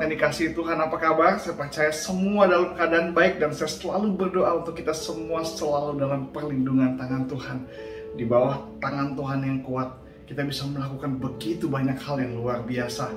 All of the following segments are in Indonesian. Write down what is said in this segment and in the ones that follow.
yang dikasihi Tuhan, apa kabar? Saya percaya semua dalam keadaan baik dan saya selalu berdoa untuk kita semua selalu dalam perlindungan tangan Tuhan. Di bawah tangan Tuhan yang kuat, kita bisa melakukan begitu banyak hal yang luar biasa.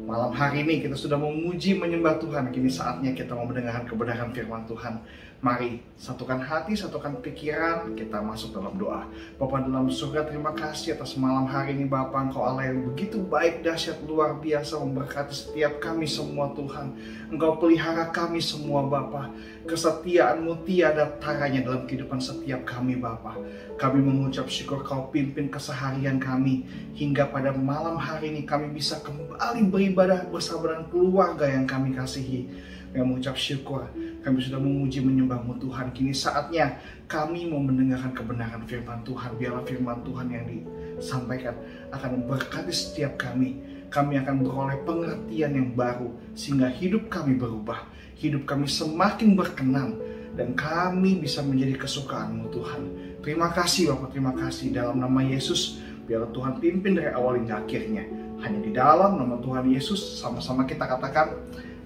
Malam hari ini kita sudah memuji menyembah Tuhan. Kini saatnya kita mau mendengarkan kebenaran firman Tuhan. Mari satukan hati, satukan pikiran, kita masuk dalam doa. Bapa dalam surga, terima kasih atas malam hari ini Bapa, Engkau Allah yang begitu baik, dahsyat, luar biasa, memberkati setiap kami semua Tuhan. Engkau pelihara kami semua Bapa. Kesetiaan-Mu tiada taranya dalam kehidupan setiap kami Bapa. Kami mengucap syukur Kau pimpin keseharian kami. Hingga pada malam hari ini kami bisa kembali beribadah bersama dengan keluarga yang kami kasihi. Kami mengucap syukur, kami sudah memuji menyembah-Mu Tuhan. Kini saatnya kami mau mendengarkan kebenaran firman Tuhan. Biarlah firman Tuhan yang disampaikan akan memberkati setiap kami. Kami akan beroleh pengertian yang baru sehingga hidup kami berubah. Hidup kami semakin berkenan dan kami bisa menjadi kesukaan-Mu Tuhan. Terima kasih Bapak, terima kasih. Dalam nama Yesus, biarlah Tuhan pimpin dari awal hingga akhirnya. Hanya di dalam nama Tuhan Yesus, sama-sama kita katakan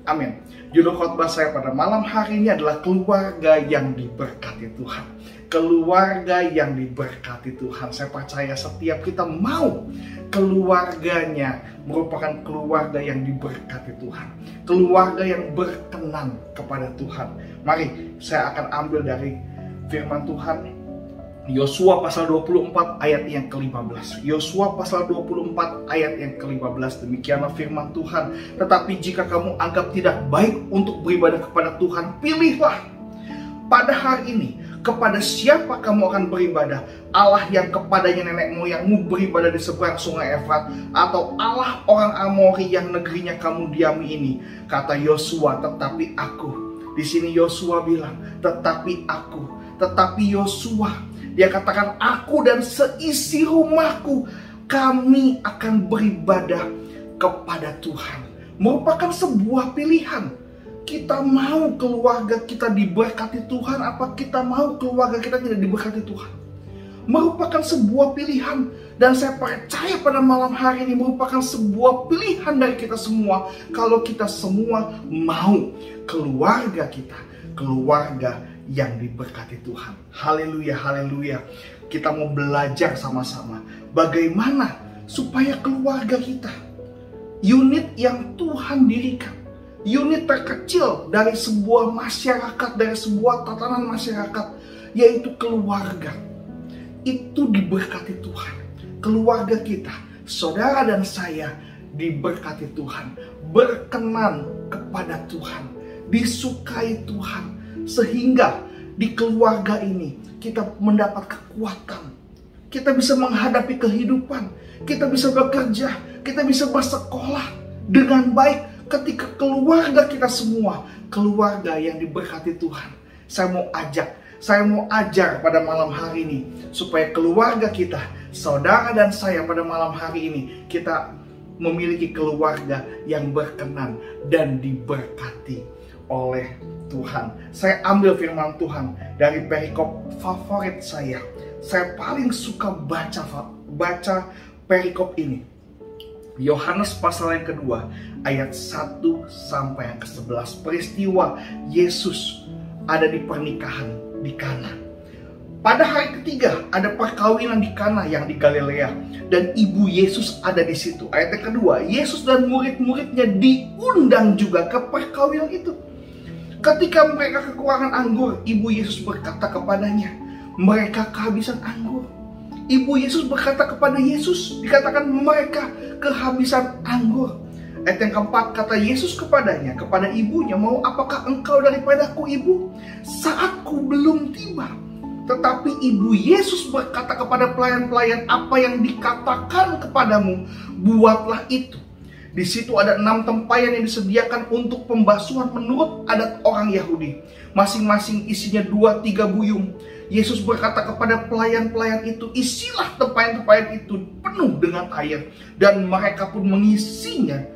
amin. Judul khotbah saya pada malam hari ini adalah keluarga yang diberkati Tuhan. Keluarga yang diberkati Tuhan. Saya percaya setiap kita mau keluarganya merupakan keluarga yang diberkati Tuhan. Keluarga yang berkenan kepada Tuhan. Mari saya akan ambil dari firman Tuhan Yosua pasal 24 ayat yang ke-15. Yosua pasal 24 ayat yang ke-15. Demikianlah firman Tuhan. Tetapi jika kamu anggap tidak baik untuk beribadah kepada Tuhan, pilihlah pada hari ini kepada siapa kamu akan beribadah. Allah yang kepadanya nenek moyangmu beribadah di seberang sungai Efrat, atau Allah orang Amori yang negerinya kamu diami ini. Kata Yosua, tetapi aku. Di sini Yosua bilang, tetapi aku. Tetapi Yosua, dia katakan, aku dan seisi rumahku, kami akan beribadah kepada Tuhan. Merupakan sebuah pilihan. Kita mau keluarga kita diberkati Tuhan, apa kita mau keluarga kita tidak diberkati Tuhan? Merupakan sebuah pilihan. Dan saya percaya pada malam hari ini merupakan sebuah pilihan dari kita semua. Kalau kita semua mau keluarga kita, keluarga yang diberkati Tuhan. Haleluya, haleluya. Kita mau belajar sama-sama bagaimana supaya keluarga kita, unit yang Tuhan dirikan, unit terkecil dari sebuah masyarakat, dari sebuah tatanan masyarakat, yaitu keluarga, itu diberkati Tuhan. Keluarga kita, saudara dan saya, diberkati Tuhan, berkenan kepada Tuhan, disukai Tuhan. Sehingga di keluarga ini kita mendapat kekuatan. Kita bisa menghadapi kehidupan. Kita bisa bekerja. Kita bisa bersekolah dengan baik ketika keluarga kita semua, keluarga yang diberkati Tuhan. Saya mau ajar pada malam hari ini supaya keluarga kita, saudara dan saya pada malam hari ini, kita memiliki keluarga yang berkenan dan diberkati oleh Tuhan. Saya ambil firman Tuhan dari perikop favorit saya. Saya paling suka baca perikop ini. Yohanes pasal yang kedua ayat 1 sampai yang ke-11. Peristiwa Yesus ada di pernikahan di Kana. Pada hari ketiga ada perkawinan di Kana yang di Galilea, dan ibu Yesus ada di situ. Ayat yang kedua, Yesus dan murid-muridnya diundang juga ke perkawinan itu. Ketika mereka kekurangan anggur, ibu Yesus berkata kepadanya, mereka kehabisan anggur. Ibu Yesus berkata kepada Yesus, dikatakan mereka kehabisan anggur. Ayat yang keempat, kata Yesus kepadanya, kepada ibunya, mau apakah engkau daripadaku ibu? Saatku belum tiba. Tetapi ibu Yesus berkata kepada pelayan-pelayan, apa yang dikatakan kepadamu, buatlah itu. Di situ ada 6 tempayan yang disediakan untuk pembasuhan menurut adat orang Yahudi. Masing-masing isinya 2-3 buyung. Yesus berkata kepada pelayan-pelayan itu, isilah tempayan-tempayan itu penuh dengan air. Dan mereka pun mengisinya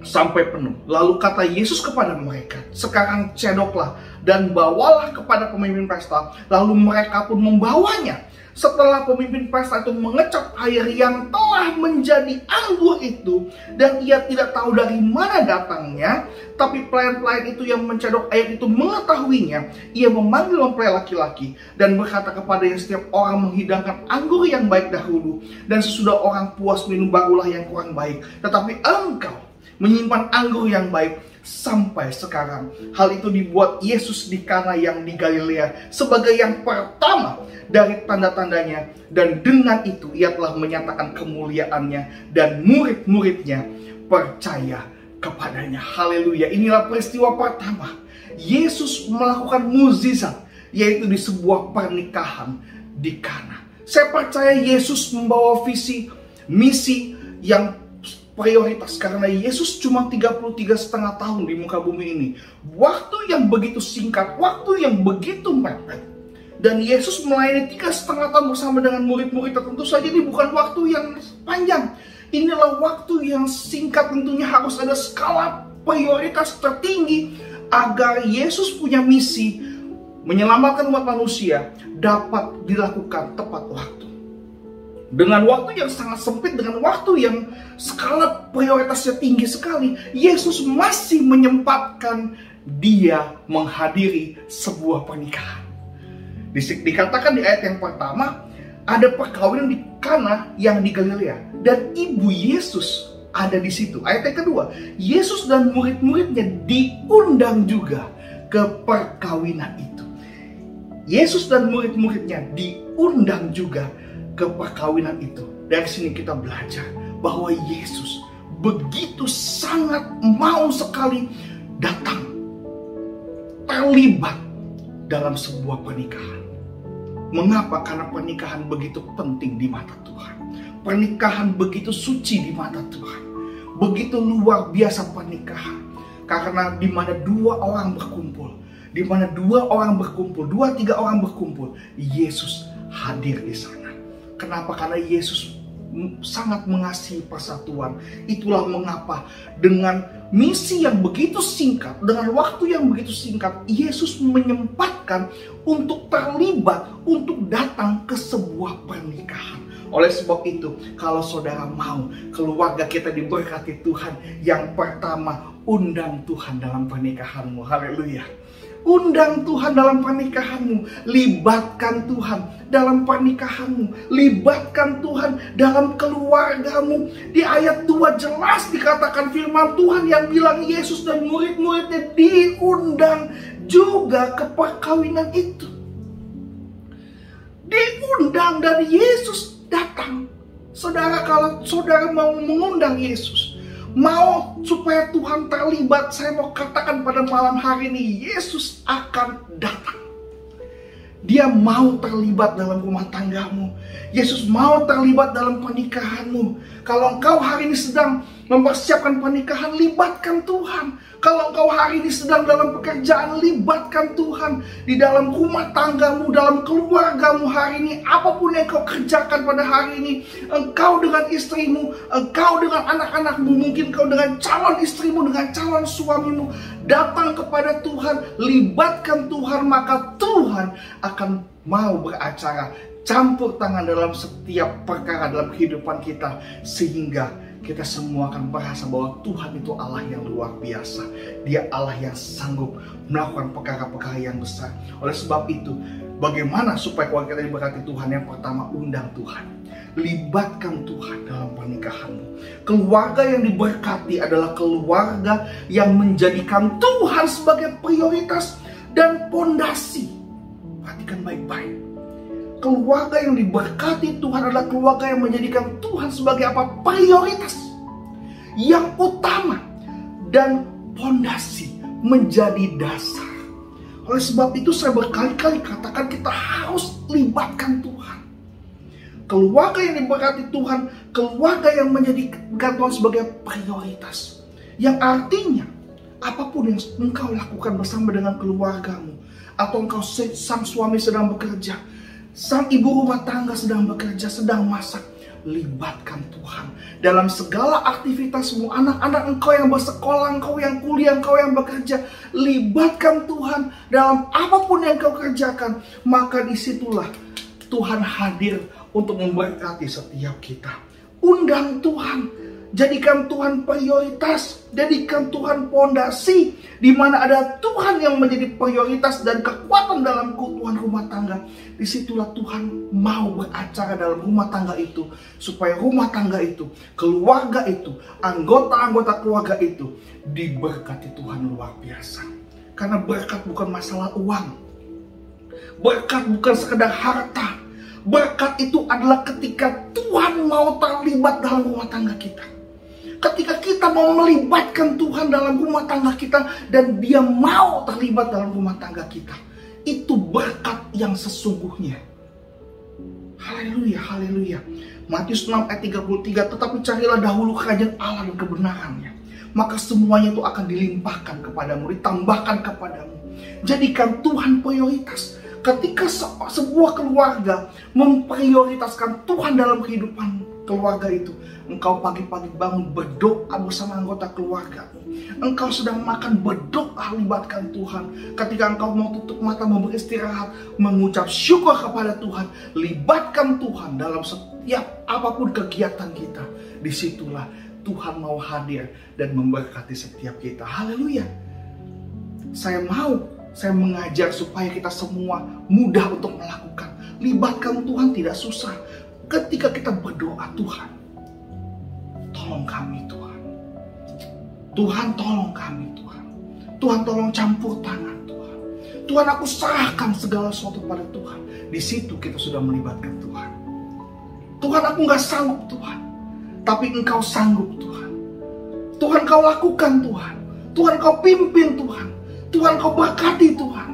sampai penuh. Lalu kata Yesus kepada mereka, sekarang cedoklah dan bawalah kepada pemimpin pesta. Lalu mereka pun membawanya. Setelah pemimpin pesta itu mengecap air yang telah menjadi anggur itu, dan ia tidak tahu dari mana datangnya, tapi pelayan-pelayan itu yang mencedok air itu mengetahuinya, ia memanggil mempelai laki-laki dan berkata kepadanya, setiap orang menghidangkan anggur yang baik dahulu, dan sesudah orang puas minum barulah yang kurang baik. Tetapi engkau menyimpan anggur yang baik sampai sekarang. Hal itu dibuat Yesus di Kana yang di Galilea sebagai yang pertama dari tanda-tandanya, dan dengan itu ia telah menyatakan kemuliaannya, dan murid-muridnya percaya kepadanya. Haleluya. Inilah peristiwa pertama Yesus melakukan mukjizat, yaitu di sebuah pernikahan di Kana. Saya percaya Yesus membawa visi misi yang prioritas, karena Yesus cuma 33,5 tahun di muka bumi ini. Waktu yang begitu singkat, waktu yang begitu mepet. Dan Yesus melayani 3,5 tahun bersama dengan murid-murid. Tentu saja ini bukan waktu yang panjang. Inilah waktu yang singkat, tentunya harus ada skala prioritas tertinggi agar Yesus punya misi menyelamatkan umat manusia dapat dilakukan tepat waktu. Dengan waktu yang sangat sempit, dengan waktu yang skala prioritasnya tinggi sekali, Yesus masih menyempatkan dia menghadiri sebuah pernikahan. Dikatakan di ayat yang pertama, ada perkawinan di Kana yang di Galilea, dan ibu Yesus ada di situ. Ayat yang kedua, Yesus dan murid-muridnya diundang juga ke perkawinan itu. Yesus dan murid-muridnya diundang juga ke perkawinan itu. Dari sini kita belajar bahwa Yesus begitu sangat mau sekali datang, terlibat dalam sebuah pernikahan. Mengapa? Karena pernikahan begitu penting di mata Tuhan. Pernikahan begitu suci di mata Tuhan. Begitu luar biasa pernikahan. Karena di mana dua orang berkumpul, di mana dua orang berkumpul, 2-3 orang berkumpul, Yesus hadir di sana. Kenapa? Karena Yesus sangat mengasihi persatuan. Itulah mengapa dengan misi yang begitu singkat, dengan waktu yang begitu singkat, Yesus menyempatkan untuk terlibat, untuk datang ke sebuah pernikahan. Oleh sebab itu, kalau saudara mau keluarga kita diberkati Tuhan, yang pertama, undang Tuhan dalam pernikahanmu. Haleluya. Undang Tuhan dalam pernikahanmu, libatkan Tuhan dalam pernikahanmu, libatkan Tuhan dalam keluargamu. Di ayat 2 jelas dikatakan firman Tuhan yang bilang Yesus dan murid-muridnya diundang juga ke perkawinan itu. Diundang dan Yesus datang. Saudara, kalau saudara mau mengundang Yesus, mau supaya Tuhan terlibat, saya mau katakan pada malam hari ini, Yesus akan datang. Dia mau terlibat dalam rumah tanggamu. Yesus mau terlibat dalam pernikahanmu. Kalau engkau hari ini sedang mempersiapkan pernikahan, libatkan Tuhan. Kalau engkau hari ini sedang dalam pekerjaan, libatkan Tuhan. Di dalam rumah tanggamu, dalam keluargamu hari ini, apapun yang kau kerjakan pada hari ini, engkau dengan istrimu, engkau dengan anak-anakmu, mungkin kau dengan calon istrimu, dengan calon suamimu, datang kepada Tuhan, libatkan Tuhan, maka Tuhan akan mau beracara, campur tangan dalam setiap perkara dalam kehidupan kita, sehingga kita semua akan merasa bahwa Tuhan itu Allah yang luar biasa. Dia Allah yang sanggup melakukan perkara-perkara yang besar. Oleh sebab itu, bagaimana supaya keluarga kita diberkati Tuhan? Yang pertama, undang Tuhan. Libatkan Tuhan dalam pernikahanmu. Keluarga yang diberkati adalah keluarga yang menjadikan Tuhan sebagai prioritas dan pondasi. Perhatikan baik-baik. Keluarga yang diberkati Tuhan adalah keluarga yang menjadikan Tuhan sebagai apa? Prioritas yang utama dan pondasi, menjadi dasar. Oleh sebab itu saya berkali-kali katakan kita harus libatkan Tuhan. Keluarga yang diberkati Tuhan, keluarga yang menjadikan Tuhan sebagai prioritas. Yang artinya apapun yang engkau lakukan bersama dengan keluargamu, atau engkau sang suami sedang bekerja, sang ibu rumah tangga sedang bekerja, sedang masak, libatkan Tuhan dalam segala aktivitasmu. Anak-anak engkau yang bersekolah, engkau yang kuliah, engkau yang bekerja, libatkan Tuhan dalam apapun yang kau kerjakan. Maka disitulah Tuhan hadir untuk memberkati setiap kita. Undang Tuhan, jadikan Tuhan prioritas, jadikan Tuhan pondasi, di mana ada Tuhan yang menjadi prioritas dan kekuatan dalam keutuhan rumah tangga. Disitulah Tuhan mau beracara dalam rumah tangga itu, supaya rumah tangga itu, keluarga itu, anggota-anggota keluarga itu diberkati Tuhan luar biasa. Karena berkat bukan masalah uang, berkat bukan sekedar harta. Berkat itu adalah ketika Tuhan mau terlibat dalam rumah tangga kita. Ketika kita mau melibatkan Tuhan dalam rumah tangga kita dan Dia mau terlibat dalam rumah tangga kita, itu berkat yang sesungguhnya. Haleluya, haleluya. Matius 6 ayat 33, tetapi carilah dahulu kerajaan Allah dan kebenarannya, maka semuanya itu akan dilimpahkan kepadamu, ditambahkan kepadamu. Jadikan Tuhan prioritas. Ketika sebuah keluarga memprioritaskan Tuhan dalam kehidupan keluarga itu, engkau pagi-pagi bangun berdoa bersama anggota keluarga. Engkau sedang makan, berdoa, libatkan Tuhan. Ketika engkau mau tutup mata, mau beristirahat, mengucap syukur kepada Tuhan, libatkan Tuhan dalam setiap apapun kegiatan kita. Disitulah Tuhan mau hadir dan memberkati setiap kita. Haleluya. Saya mengajar supaya kita semua mudah untuk melakukan. Libatkan Tuhan tidak susah. Ketika kita berdoa, Tuhan, tolong kami Tuhan. Tuhan tolong kami Tuhan. Tuhan tolong campur tangan Tuhan. Tuhan, aku serahkan segala sesuatu pada Tuhan. Di situ kita sudah melibatkan Tuhan. Tuhan, aku gak sanggup Tuhan, tapi Engkau sanggup Tuhan. Tuhan, Kau lakukan Tuhan. Tuhan, Kau pimpin Tuhan. Tuhan, Kau berkati Tuhan.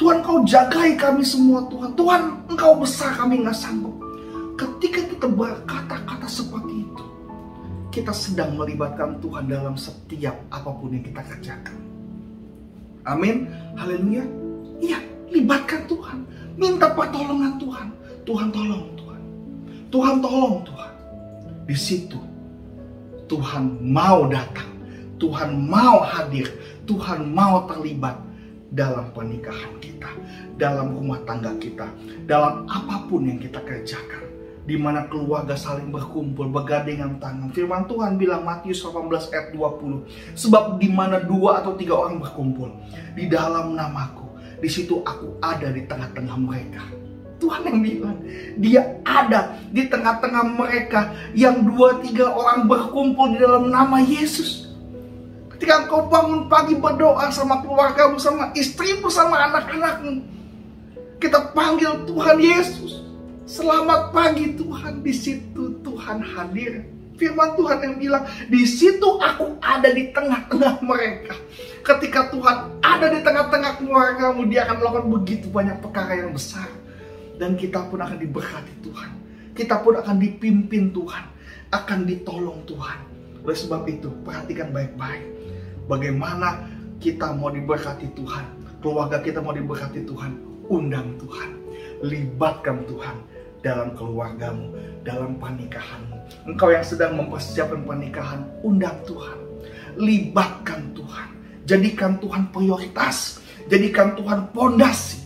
Tuhan, Kau jagai kami semua Tuhan. Tuhan, Engkau besar, kami gak sanggup. Ketika kita berkata-kata seperti itu, kita sedang melibatkan Tuhan dalam setiap apapun yang kita kerjakan. Amin. Haleluya. Iya, libatkan Tuhan. Minta pertolongan Tuhan. Tuhan tolong Tuhan. Tuhan tolong Tuhan. Di situ Tuhan mau datang. Tuhan mau hadir. Tuhan mau terlibat dalam pernikahan kita, dalam rumah tangga kita, dalam apapun yang kita kerjakan. Di mana keluarga saling berkumpul, bergandengan tangan. Firman Tuhan bilang Matius 18 ayat 20. Sebab di mana 2 atau 3 orang berkumpul di dalam namaku, di situ aku ada di tengah-tengah mereka. Tuhan yang bilang, Dia ada di tengah-tengah mereka yang 2-3 orang berkumpul di dalam nama Yesus. Ketika engkau bangun pagi berdoa sama keluargamu, sama istrimu, sama anak-anakmu, kita panggil Tuhan Yesus. Selamat pagi Tuhan. Di situ Tuhan hadir. Firman Tuhan yang bilang, di situ aku ada di tengah-tengah mereka. Ketika Tuhan ada di tengah-tengah keluargamu, Dia akan melakukan begitu banyak perkara yang besar. Dan kita pun akan diberkati Tuhan. Kita pun akan dipimpin Tuhan, akan ditolong Tuhan. Oleh sebab itu, perhatikan baik-baik. Bagaimana kita mau diberkati Tuhan, keluarga kita mau diberkati Tuhan. Undang Tuhan, libatkan Tuhan dalam keluargamu, dalam pernikahanmu. Engkau yang sedang mempersiapkan pernikahan, undang Tuhan, libatkan Tuhan, jadikan Tuhan prioritas, jadikan Tuhan pondasi,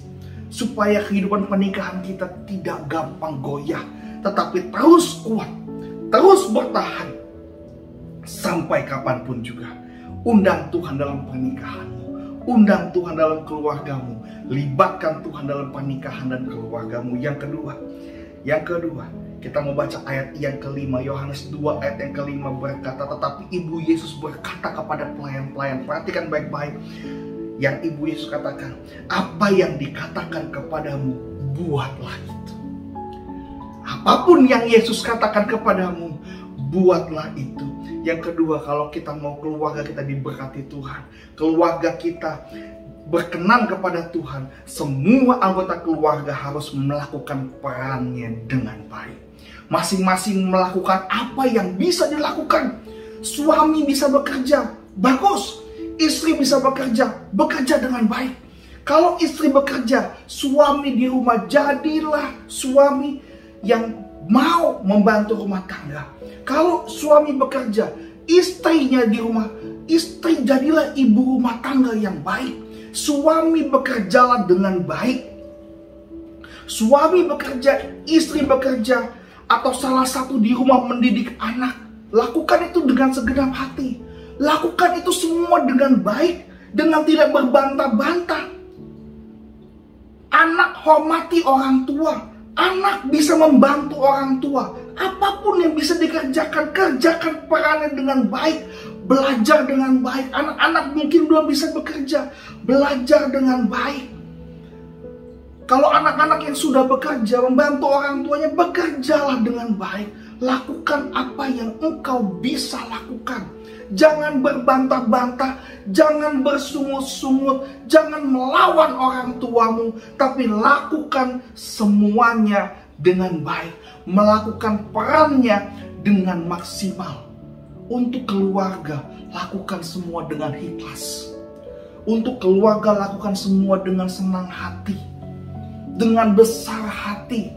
supaya kehidupan pernikahan kita tidak gampang goyah, tetapi terus kuat, terus bertahan sampai kapanpun juga. Undang Tuhan dalam pernikahanmu, undang Tuhan dalam keluargamu, libatkan Tuhan dalam pernikahan dan keluargamu. Yang kedua, kita mau baca ayat yang kelima. Yohanes 2 ayat yang kelima berkata, tetapi Ibu Yesus berkata kepada pelayan-pelayan, perhatikan baik-baik yang Ibu Yesus katakan, apa yang dikatakan kepadamu, buatlah itu. Apapun yang Yesus katakan kepadamu, buatlah itu. Yang kedua, kalau kita mau keluarga kita diberkati Tuhan, keluarga kita berkenan kepada Tuhan, semua anggota keluarga harus melakukan perannya dengan baik. Masing-masing melakukan apa yang bisa dilakukan. Suami bisa bekerja, bagus. Istri bisa bekerja dengan baik. Kalau istri bekerja, suami di rumah, jadilah suami yang mau membantu rumah tangga. Kalau suami bekerja, istrinya di rumah, istri jadilah ibu rumah tangga yang baik. Suami bekerjalah dengan baik. Suami bekerja, istri bekerja, atau salah satu di rumah mendidik anak. Lakukan itu dengan segenap hati. Lakukan itu semua dengan baik, dengan tidak berbantah-bantah. Anak hormati orang tua. Anak bisa membantu orang tua. Apapun yang bisa dikerjakan, kerjakan perannya dengan baik. Belajar dengan baik. Anak-anak mungkin belum bisa bekerja. Belajar dengan baik. Kalau anak-anak yang sudah bekerja, membantu orang tuanya, bekerjalah dengan baik. Lakukan apa yang engkau bisa lakukan. Jangan berbantah-bantah, jangan bersungut-sungut, jangan melawan orang tuamu, tapi lakukan semuanya dengan baik. Melakukan perannya dengan maksimal. Untuk keluarga, lakukan semua dengan ikhlas. Untuk keluarga, lakukan semua dengan senang hati. Dengan besar hati.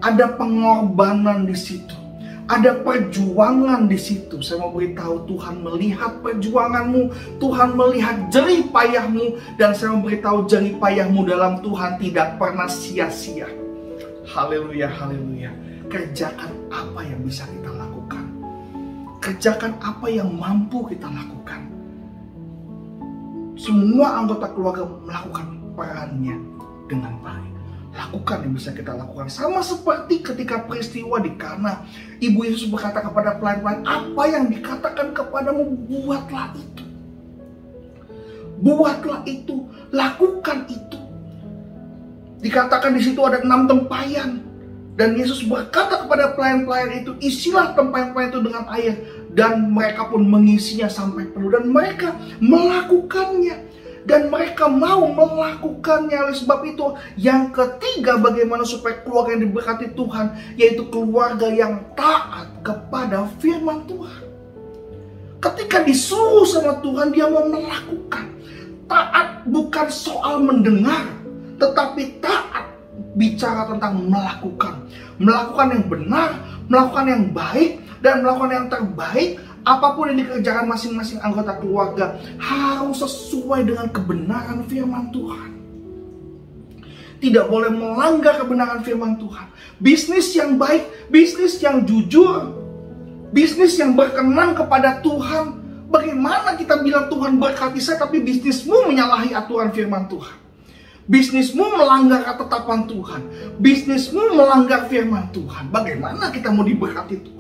Ada pengorbanan di situ. Ada perjuangan di situ. Saya mau beritahu, Tuhan melihat perjuanganmu, Tuhan melihat jerih payahmu, dan saya mau beritahu jerih payahmu dalam Tuhan tidak pernah sia-sia. Haleluya, haleluya. Kerjakan apa yang bisa kita lakukan. Kerjakan apa yang mampu kita lakukan. Semua anggota keluarga melakukan perannya dengan baik. Lakukan yang bisa kita lakukan. Sama seperti ketika peristiwa di Kana, Ibu Yesus berkata kepada pelayan-pelayan, apa yang dikatakan kepadamu, buatlah itu. Buatlah itu, lakukan itu. Dikatakan di situ ada 6 tempayan. Dan Yesus berkata kepada pelayan-pelayan itu, isilah tempayan-tempayan itu dengan air. Dan mereka pun mengisinya sampai penuh. Dan mereka melakukannya. Dan mereka mau melakukannya. Oleh sebab itu, yang ketiga, bagaimana supaya keluarga yang diberkati Tuhan, yaitu keluarga yang taat kepada firman Tuhan. Ketika disuruh sama Tuhan, dia mau melakukan. Taat bukan soal mendengar, tetapi taat bicara tentang melakukan. Melakukan yang benar, melakukan yang baik, dan melakukan yang terbaik. Apapun yang dikerjakan masing-masing anggota keluarga harus sesuai dengan kebenaran firman Tuhan. Tidak boleh melanggar kebenaran firman Tuhan. Bisnis yang baik, bisnis yang jujur, bisnis yang berkenan kepada Tuhan. Bagaimana kita bilang Tuhan berkati saya, tapi bisnismu menyalahi aturan firman Tuhan. Bisnismu melanggar ketetapan Tuhan. Bisnismu melanggar firman Tuhan. Bagaimana kita mau diberkati Tuhan?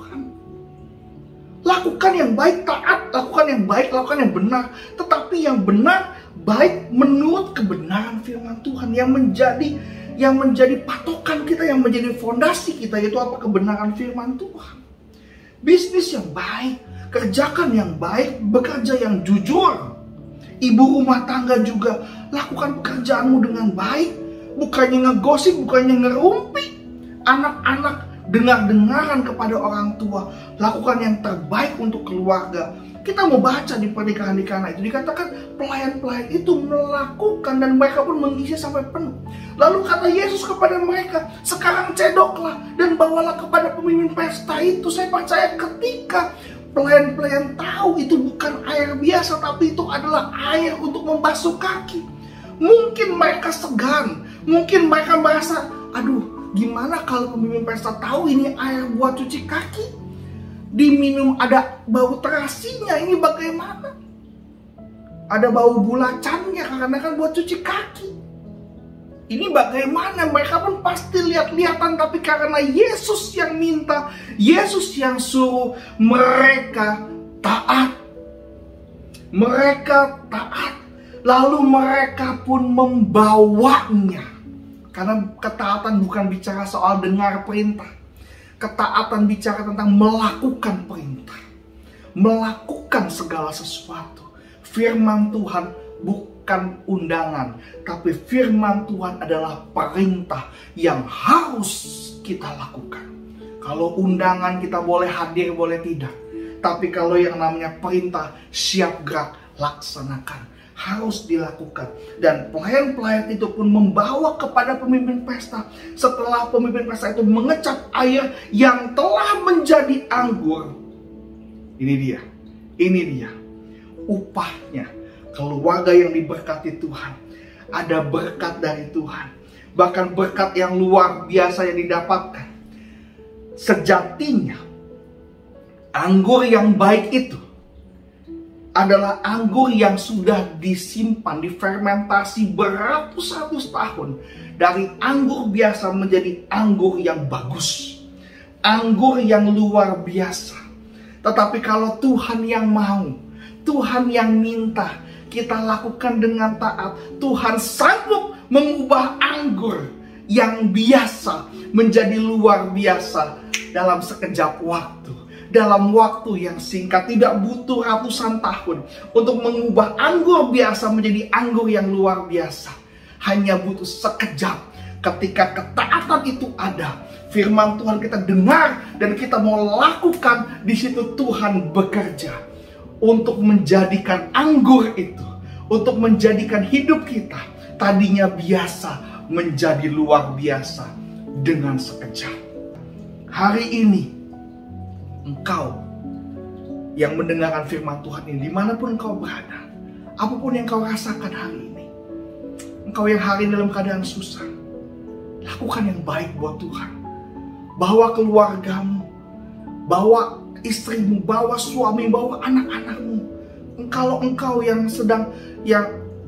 Lakukan yang baik, taat, lakukan yang baik, lakukan yang benar. Tetapi yang benar, baik menurut kebenaran firman Tuhan. Yang menjadi patokan kita, yang menjadi fondasi kita, yaitu apa? Kebenaran firman Tuhan. Bisnis yang baik, kerjakan yang baik, bekerja yang jujur. Ibu rumah tangga juga, lakukan pekerjaanmu dengan baik. Bukannya ngegosip, bukannya ngerumpi. Anak-anak, dengar-dengaran kepada orang tua. Lakukan yang terbaik untuk keluarga. Kita mau baca di pernikahan di Kana itu, dikatakan pelayan-pelayan itu melakukan dan mereka pun mengisi sampai penuh. Lalu kata Yesus kepada mereka, sekarang cedoklah dan bawalah kepada pemimpin pesta itu. Saya percaya ketika pelayan-pelayan tahu itu bukan air biasa, tapi itu adalah air untuk membasuh kaki. Mungkin mereka segan, mungkin mereka merasa, aduh, gimana kalau pemimpin pesta tahu ini air buat cuci kaki? Diminum ada bau terasinya, ini bagaimana? Ada bau bulacannya karena kan buat cuci kaki. Ini bagaimana? Mereka pun pasti lihat-lihatan, tapi karena Yesus yang minta, Yesus yang suruh, mereka taat. Mereka taat. Lalu mereka pun membawanya. Karena ketaatan bukan bicara soal dengar perintah. Ketaatan bicara tentang melakukan perintah. Melakukan segala sesuatu. Firman Tuhan bukan undangan. Tapi firman Tuhan adalah perintah yang harus kita lakukan. Kalau undangan kita boleh hadir, boleh tidak. Tapi kalau yang namanya perintah, siap gerak, laksanakan, harus dilakukan. Dan pelayan-pelayan itu pun membawa kepada pemimpin pesta. Setelah pemimpin pesta itu mengecap air yang telah menjadi anggur, ini dia upahnya. Keluarga yang diberkati Tuhan, ada berkat dari Tuhan, bahkan berkat yang luar biasa yang didapatkan. Sejatinya anggur yang baik itu adalah anggur yang sudah disimpan, difermentasi beratus-ratus tahun. Dari anggur biasa menjadi anggur yang bagus, anggur yang luar biasa. Tetapi kalau Tuhan yang mau, Tuhan yang minta, kita lakukan dengan taat, Tuhan sanggup mengubah anggur yang biasa menjadi luar biasa dalam sekejap waktu. Dalam waktu yang singkat, tidak butuh ratusan tahun untuk mengubah anggur biasa menjadi anggur yang luar biasa. Hanya butuh sekejap. Ketika ketaatan itu ada, firman Tuhan kita dengar dan kita mau lakukan, di situ Tuhan bekerja untuk menjadikan anggur itu, untuk menjadikan hidup kita tadinya biasa menjadi luar biasa dengan sekejap. Hari ini engkau yang mendengarkan firman Tuhan ini, dimanapun engkau berada, apapun yang kau rasakan hari ini, engkau yang hari ini dalam keadaan susah, lakukan yang baik buat Tuhan. Bawa keluargamu, bawa istrimu, bawa suami, bawa anak-anakmu. Kalau engkau yang sedang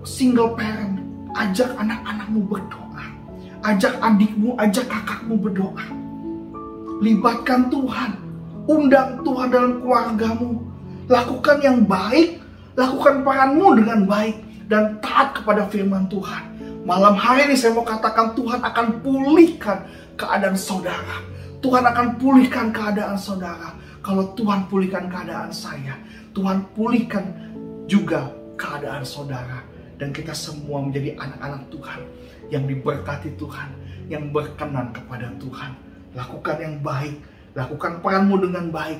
single parent, ajak anak-anakmu berdoa, ajak adikmu, ajak kakakmu berdoa. Libatkan Tuhan, undang Tuhan dalam keluargamu. Lakukan yang baik, lakukan peranmu dengan baik, dan taat kepada firman Tuhan. Malam hari ini saya mau katakan, Tuhan akan pulihkan keadaan saudara. Tuhan akan pulihkan keadaan saudara. Kalau Tuhan pulihkan keadaan saya, Tuhan pulihkan juga keadaan saudara. Dan kita semua menjadi anak-anak Tuhan yang diberkati Tuhan, yang berkenan kepada Tuhan. Lakukan yang baik, lakukan peranmu dengan baik,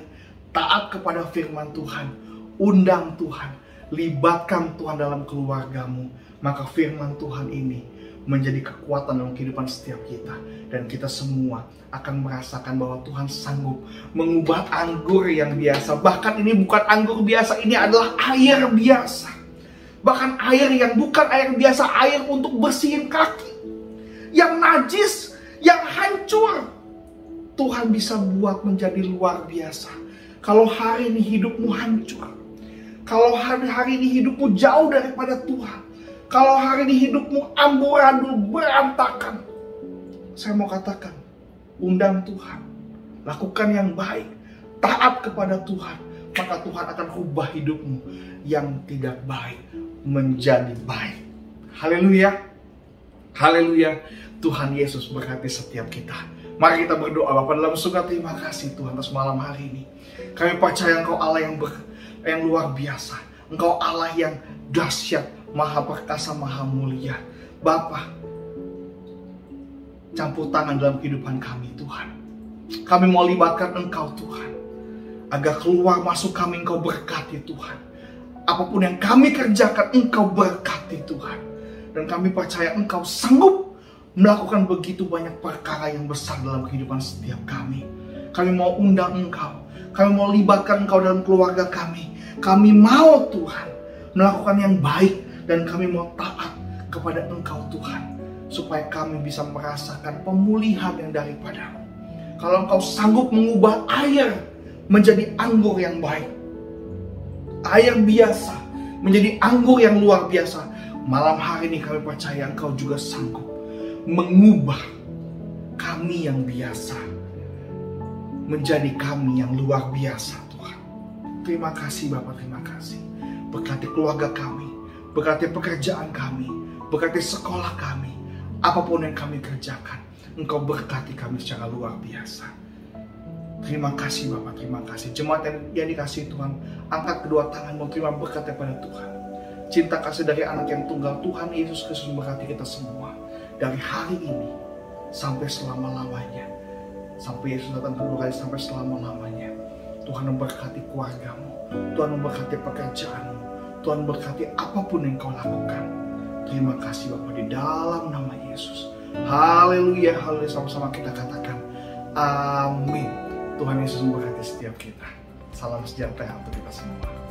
taat kepada firman Tuhan, undang Tuhan, libatkan Tuhan dalam keluargamu. Maka firman Tuhan ini menjadi kekuatan dalam kehidupan setiap kita. Dan kita semua akan merasakan bahwa Tuhan sanggup mengubah anggur yang biasa. Bahkan ini bukan anggur biasa, ini adalah air biasa. Bahkan air yang bukan air biasa, air untuk bersihin kaki. Yang najis, yang hancur, Tuhan bisa buat menjadi luar biasa. Kalau hari ini hidupmu hancur, kalau hari ini hidupmu jauh daripada Tuhan, kalau hari ini hidupmu amburadul, berantakan, saya mau katakan, undang Tuhan, lakukan yang baik, taat kepada Tuhan, maka Tuhan akan ubah hidupmu yang tidak baik menjadi baik. Haleluya, haleluya. Tuhan Yesus berkati setiap kita. Mari kita berdoa. Bapa dalam surga, terima kasih Tuhan atas malam hari ini. Kami percaya Engkau Allah yang luar biasa. Engkau Allah yang dahsyat, maha perkasa, maha mulia. Bapa, campur tangan dalam kehidupan kami Tuhan. Kami mau libatkan Engkau Tuhan, agar keluar masuk kami Engkau berkati Tuhan. Apapun yang kami kerjakan Engkau berkati Tuhan. Dan kami percaya Engkau sanggup melakukan begitu banyak perkara yang besar dalam kehidupan setiap kami. Kami mau undang Engkau, kami mau libatkan Engkau dalam keluarga kami. Kami mau Tuhan melakukan yang baik, dan kami mau taat kepada Engkau Tuhan, supaya kami bisa merasakan pemulihan yang daripada-Mu. Kalau Engkau sanggup mengubah air menjadi anggur yang baik, air biasa menjadi anggur yang luar biasa, malam hari ini kami percaya Engkau juga sanggup mengubah kami yang biasa menjadi kami yang luar biasa Tuhan. Terima kasih Bapak, terima kasih. Berkati keluarga kami, berkati pekerjaan kami, berkati sekolah kami, apapun yang kami kerjakan, Engkau berkati kami secara luar biasa. Terima kasih Bapak, terima kasih. Jemaat yang dikasihi Tuhan, angkat kedua tanganmu, terima berkat daripada Tuhan. Cinta kasih dari anak yang tunggal Tuhan Yesus Kristus berkati kita semua. Dari hari ini sampai selama-lamanya. Sampai Yesus datang kedua kali, sampai selama-lamanya. Tuhan memberkati keluargamu, Tuhan memberkati pekerjaanmu, Tuhan berkati apapun yang kau lakukan. Terima kasih Bapa di dalam nama Yesus. Haleluya, haleluya. Sama-sama kita katakan amin. Tuhan Yesus memberkati setiap kita. Salam sejahtera untuk kita semua.